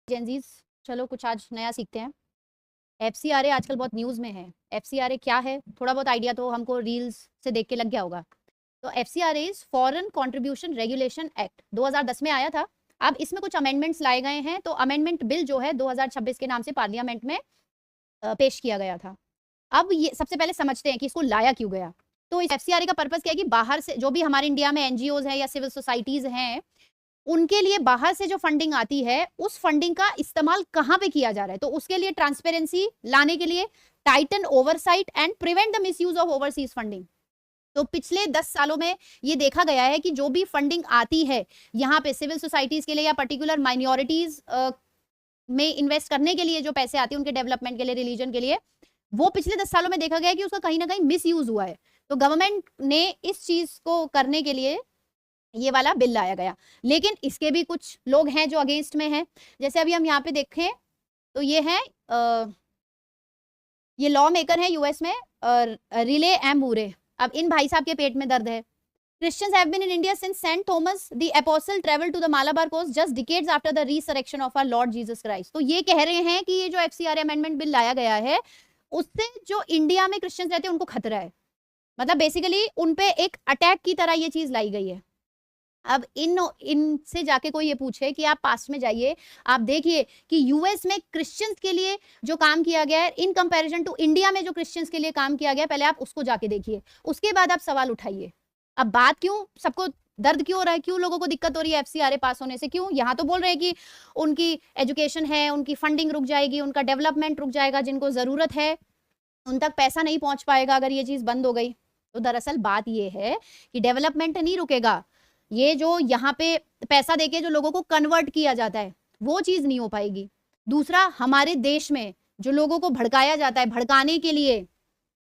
Gen Zs, चलो कुछ आज नया सीखते हैं। एफसीआरए आजकल बहुत न्यूज़ में है। एफसीआरए क्या है, थोड़ा बहुत आइडिया तो हमको रील्स से देख के लग गया होगा। तो FCRA is foreign contribution regulation act, 2010 में आया था। अब इसमें कुछ अमेंडमेंट्स लाए गए हैं, तो अमेंडमेंट बिल जो है 2026 के नाम से पार्लियामेंट में पेश किया गया था। अब ये सबसे पहले समझते हैं कि इसको लाया क्यों गया। तो इस एफसीआरए का पर्पस क्या है कि बाहर से जो भी हमारे इंडिया में एनजीओज हैं या सिविल सोसाइटीज हैं, उनके लिए बाहर से जो फंडिंग आती है, उस फंडिंग का इस्तेमाल कहाँ पे किया जा रहा है, तो उसके लिए ट्रांसपेरेंसी लाने के लिए Titan oversight and prevent the misuse of overseas funding. तो पिछले 10 सालों में ये देखा गया है कि जो भी फंडिंग आती है यहाँ पे सिविल सोसाइटीज के लिए या पर्टिकुलर माइनॉरिटीज में इन्वेस्ट करने के लिए जो पैसे आते हैं उनके डेवलपमेंट के लिए, रिलीजन के लिए, वो पिछले 10 सालों में देखा गया है कि उसका कहीं ना कहीं मिस यूज हुआ है। तो गवर्नमेंट ने इस चीज को करने के लिए ये वाला बिल लाया गया। लेकिन इसके भी कुछ लोग हैं जो अगेंस्ट में हैं। जैसे अभी हम यहाँ पे देखें तो ये है ये लॉ मेकर है यूएस में, रिले एम्बूरे। अब इन भाई साहब के पेट में दर्द है। Christians have been in India since Saint Thomas the Apostle traveled to the Malabar coast just decades after the resurrection of our Lord Jesus Christ। तो ये कह रहे हैं कि ये जो एफसीआरए अमेंडमेंट बिल लाया गया है, उससे जो इंडिया में क्रिश्चियंस रहते हैं उनको खतरा है। मतलब बेसिकली उन पे एक अटैक की तरह ये चीज लाई गई है। अब इनसे जाके कोई ये पूछे कि आप पास्ट में जाइए, आप देखिए कि यूएस में क्रिश्चियंस के लिए जो काम किया गया है इन कंपैरिजन टू इंडिया में जो क्रिश्चियंस के लिए काम किया गया, पहले आप उसको जाके देखिए, उसके बाद आप सवाल उठाइए। अब बात क्यों सबको दर्द क्यों हो रहा है, क्यों लोगों को दिक्कत हो रही है एफसीआरए पास होने से, क्यों? यहाँ तो बोल रहे हैं कि उनकी एजुकेशन है, उनकी फंडिंग रुक जाएगी, उनका डेवलपमेंट रुक जाएगा, जिनको जरूरत है उन तक पैसा नहीं पहुंच पाएगा अगर ये चीज बंद हो गई। तो दरअसल बात ये है कि डेवलपमेंट नहीं रुकेगा, ये जो यहाँ पे पैसा देके जो लोगों को कन्वर्ट किया जाता है वो चीज नहीं हो पाएगी। दूसरा, हमारे देश में जो लोगों को भड़काया जाता है, भड़काने के लिए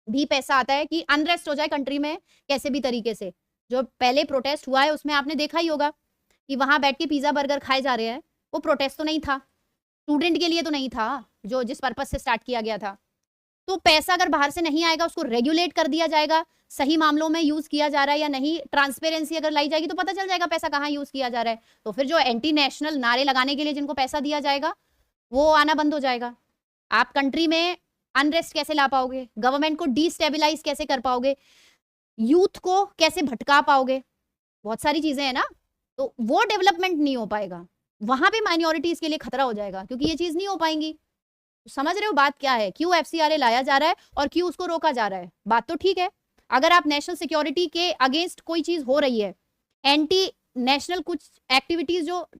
भी पैसा आता है कि अनरेस्ट हो जाए कंट्री में कैसे भी तरीके से। जो पहले प्रोटेस्ट हुआ है उसमें आपने देखा ही होगा कि वहां बैठ के पिज्जा बर्गर खाए जा रहे हैं, वो प्रोटेस्ट तो नहीं था, स्टूडेंट के लिए तो नहीं था जो जिस पर्पज से स्टार्ट किया गया था। तो पैसा अगर बाहर से नहीं आएगा उसको रेगुलेट कर दिया जाएगा, सही मामलों में यूज किया जा रहा है या नहीं, ट्रांसपेरेंसी अगर लाई जाएगी तो पता चल जाएगा पैसा कहाँ यूज किया जा रहा है। तो फिर जो एंटी नेशनल नारे लगाने के लिए जिनको पैसा दिया जाएगा वो आना बंद हो जाएगा। आप कंट्री में अनरेस्ट कैसे ला पाओगे, गवर्नमेंट को डिस्टेबलाइज कैसे कर पाओगे, यूथ को कैसे भटका पाओगे, बहुत सारी चीजें हैं ना। तो वो डेवलपमेंट नहीं हो पाएगा, वहां पे माइनॉरिटीज के लिए खतरा हो जाएगा क्योंकि ये चीज नहीं हो पाएंगी। समझ रहे हो बात क्या है, क्यों एफसीआरए लाया जा रहा है और क्यों उसको रोका जा रहा है। बात तो ठीक है, अगर आप नेशनल सिक्योरिटी के अगेंस्ट कोई चीज हो रही है, एंटी नेशनल कुछ एक्टिविटीज जो